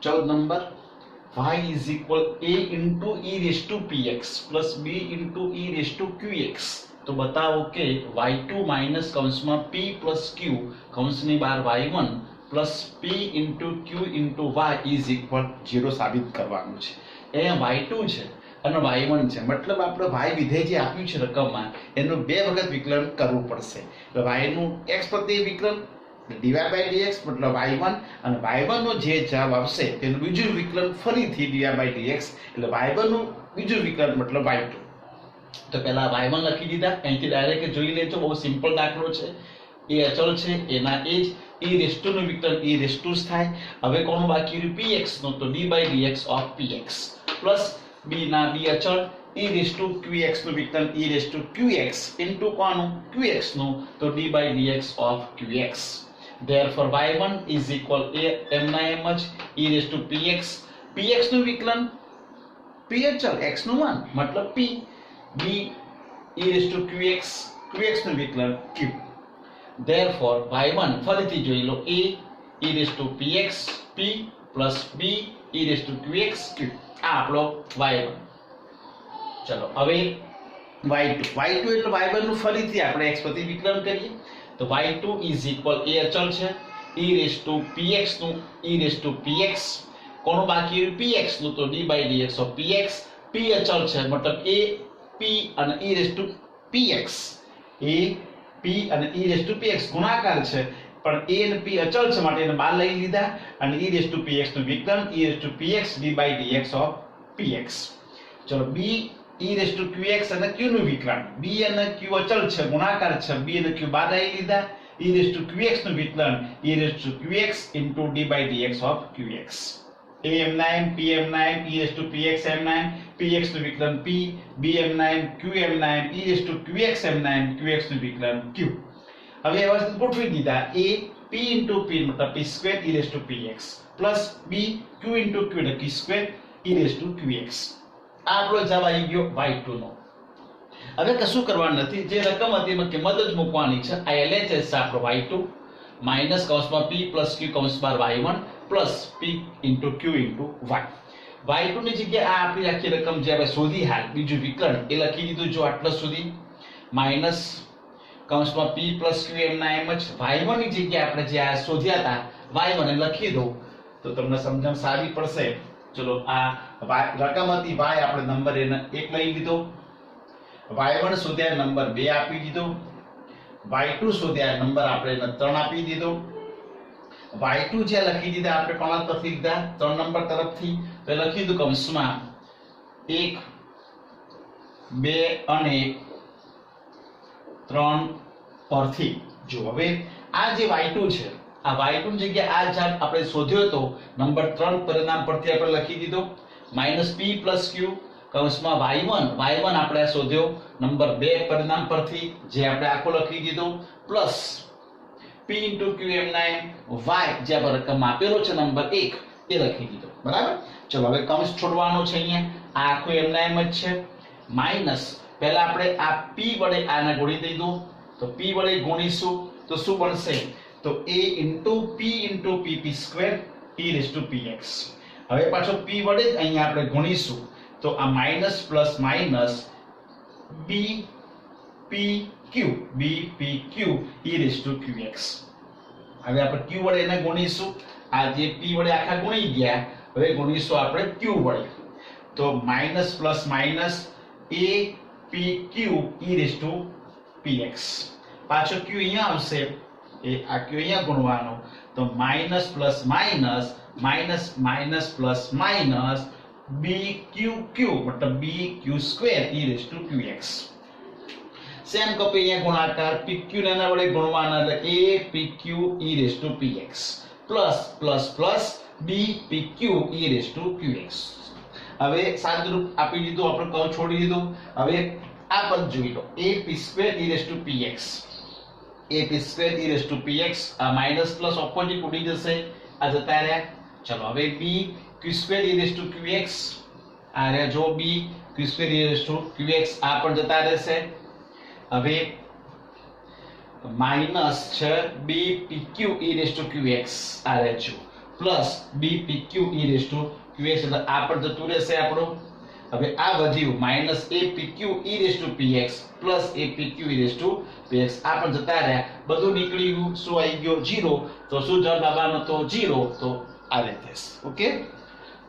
14 number y is equal a into e raised to px plus b into e raised to qx. તો બતાવો કે y2 minus કૌંસમાં p plus q કૌંસની બહાર y1 plus p into q into y is equal 0 સાબિત કરવાનું છે. અહીંયા y2 છે અને y1 છે, મતલબ આપણે y વિધેય જે આપ્યું છે રકમમાં એનું બે વખત વિકલન કરવું પડશે. એટલે y નું x પ્રત્યે વિકલન dy by dx મતલબ y1 અને y1 નો જે જવાબ આવશે તેનું બીજું વિકલન ફરીથી dy by dx એટલે y1 નું બીજું વિકલન મતલબ y2. તો પહેલા y1 લખી દીધા, અહીંથી ડાયરેક્ટ જોઈ લેજો, બહુ સિમ્પલ દાખલો છે. એ અચળ છે એના એ જ e રેસ્ટ ટુ નું વિકલન e રેસ્ટ ટુ થાય. હવે કોનું બાકી રહ્યું px નું, તો d by dx of px plus b ના b અચળ e raised to qx નું વિકલન e raised to qx into કોનું qx નું, તો d by dx of qx. Therefore y1 is equal a m ના m જ e raised to px નું વિકલન p અચળ x નું 1 મતલબ p, b e raised to qx નું વિકલન q. Therefore y1 ફરીથી જોઈ લો a e raised to px p plus b e raised to qx q. આ આપણો y1. ચલો હવે y2 એટલે y1 નું ફરીથી આપણે x પ્રતિ વિકલન કરીએ. તો y2 is equal a અચળ છે e raised to px નું e raised to px, કોનું બાકી રહ્યું px નું, તો d by dx of px. p અચળ છે મતલબ a p અને e raised to px, a p અને e raised to px ગુણાકાર છે પણ a અને p અચળ છે માટે એને બહાર લઈ લીધા અને e raised to px નું વિકલન e raised to px d by dx of px. ચલો b e raised to qx અને q નું વિકલન, b અને q અચળ છે ગુણાકાર છે, b અને q બહાર લઈ લીધા, e raised to qx નું વિકલન e raised to qx into d by dx of qx. a m9 p m9 e raised to px m9 px નું વિકલન p, b m9 q m9 e raised to qx m9 qx નું વિકલન q. હવે આ વસ્તુ ગોઠવી દીધા, a p into p મતલબ p square e raised to px plus b q into q એટલે q square e raised to qx. આ આપણો જવાબ આવી ગયો y2 નો. હવે કશું કરવાનું નથી, જે રકમ હતી એમાં કિંમત જ મૂકવાની છે. આ LHS છે આપણો y2 માઈનસ કૌંસમાં p plus q કૌંસ બાર y1 plus p into q into y. y2 ની જગ્યાએ આ આપણી આખી રકમ જે આપણે શોધી હાલ બીજું વિકલન એ લખી દીધું જો આટલા સુધી, માઈનસ કૌંસમાં p plus q m ના m જ. y1 ની જગ્યાએ આપણે જે આ શોધ્યા હતા y1 એ લખી દો તો તમને સમજણ સારી પડશે. ચલો આ રકમ હતી y, આપણે નંબર એને 1 લઈ લીધો, y1 શોધ્યા નંબર 2 આપી દીધો, y2 શોધ્યા નંબર આપણે એને 3 આપી દીધો. y2 જે લખી દીધા આપણે કોના તરફથી લીધા 3 નંબર તરફથી, તો લખી દીધું કૌંસમાં 1 2 અને 3 પરથી. જો હવે આ જે y2 છે આ y2 ની જગ્યાએ આ જવાબ આપણે શોધ્યો તો નંબર 3 પરિણામ પરથી આપણે લખી દીધો માઈનસ p plus q કૌંસમાં y1 આપણે શોધ્યો નંબર 2 પરિણામ પરથી જે આપણે આખો લખી દીધો plus p into q m9 y જે આપણે રકમ આપેલો છે નંબર 1 એ લખી દીધો. બરાબર. ચલો હવે કૌંસ છોડવાનો છે. અહીંયા આ આખો m9 જ છે માઈનસ પહેલા આપણે આ p વડે આને ગુણી દઈશું, તો p વડે ગુણીશું તો શું બનશે, તો a into pp square e raised to px. હવે પાછો p વડે જ અહીંયા આપણે ગુણીશું તો આ minus plus minus b p q e raised to qx. હવે આપણે q વડે એને ગુણીશું, આ જે p વડે આખા ગુણી ગયા હવે ગુણીશું આપણે q વડે, તો minus plus minus a p q e raised to px. પાછો q અહીંયા આવશે, એ આ q અહીંયા ગુણવાનો, તો minus plus minus minus minus plus minus b q મતલબ b q square e raised to qx. Same copy અહીંયા ગુણાકાર pq ને એના વડે ગુણવાના એટલે a pq e raised to px plus plus plus b pq e raised to qx. હવે સાદુરૂપ આપી દીધું, આપણે કર્વ છોડી દીધું. હવે આ પદ જોઈ લો a p square e raised to px, a p square e raised to px, આ માઈનસ પ્લસ ઓપોઝિટ ઉડી જશે, આ જતા રહ્યા. ચલો હવે b q square e raised to qx, આ રહ્યા જો b q square e raised to qx આ પણ જતા રહેશે. હવે માઈનસ છે b pq e raised to qx આ રહેજો plus B P Q E raise to QX, એટલે આ પણ જતું રહેશે આપણું. હવે આ વધ્યું minus A P Q E raise to PX plus A P Q E raise to PX, આ પણ જતા રહ્યા. બધું નીકળી ગયું. શું આવી ગયો? 0. તો શું જવાબ આવવાનો? તો 0. તો આ રીતે. ઓકે,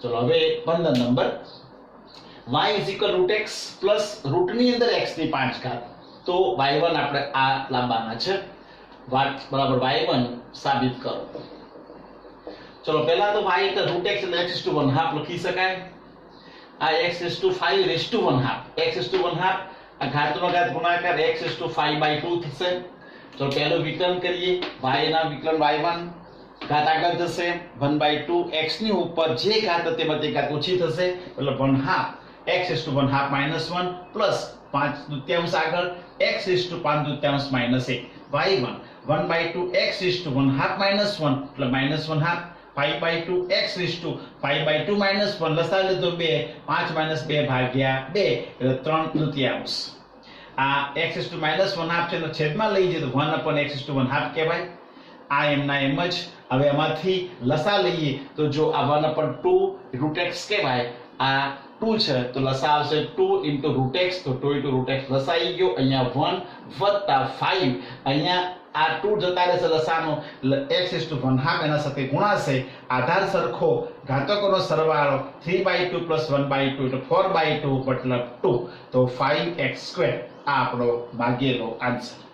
ચલો હવે 15 નંબર. y is equal root x plus root ની અંદર x ની 5 ઘાત. તો y1 આપણે આ લાવવાના છે. બરાબર y1 સાબિત કરો. ચલો પહેલા તો y એટલે રૂટ x એટલે x 1/2 લખી શકાય. આ x 5 રેસ ટુ 1/2, x 1/2 આ ઘાતનો ઘાત ગુણાકાર x 5/2 થશે. ચલો પહેલું વિકલન કરીએ. y ના વિકલન y1 ઘાત આગળ જશે 1/2, x ની ઉપર જે ઘાત હતી બધી ઘાત ઓછી થશે એટલે 1/2 x 1/2 -1 પ્લસ 5/2 આગળ x 5/2 -1 y1 1/2 x 1/2 -1 એટલે -1/2 5/2 x 5/2 -1 લસા લીધો 2, 5 - 2 ભાગ્યા 2 એટલે 3/3. આ x -1/2 છે તો છેદમાં લઈ જઈએ તો 1/x 1/2 કહેવાય. આ એમના એમ જ. હવે આમાંથી લસા લઈએ તો જો આ 1/2 રૂટ x કહેવાય, આ 2 છે તો લસા આવશે 2 * રૂટ x, તો 2 * રૂટ x લસા આવી ગયો. અહીંયા 1 + 5, અહીંયા આ 2 જતા રહેશે લસાનો એટલે x 1/2 એના સાથે ગુણાશે. આધાર સરખો, ઘાતકોનો સરવાળો 3/2 + 1/2 એટલે 4/2 મતલબ 2, તો 5x² આ આપણો માગેલો આન્સર.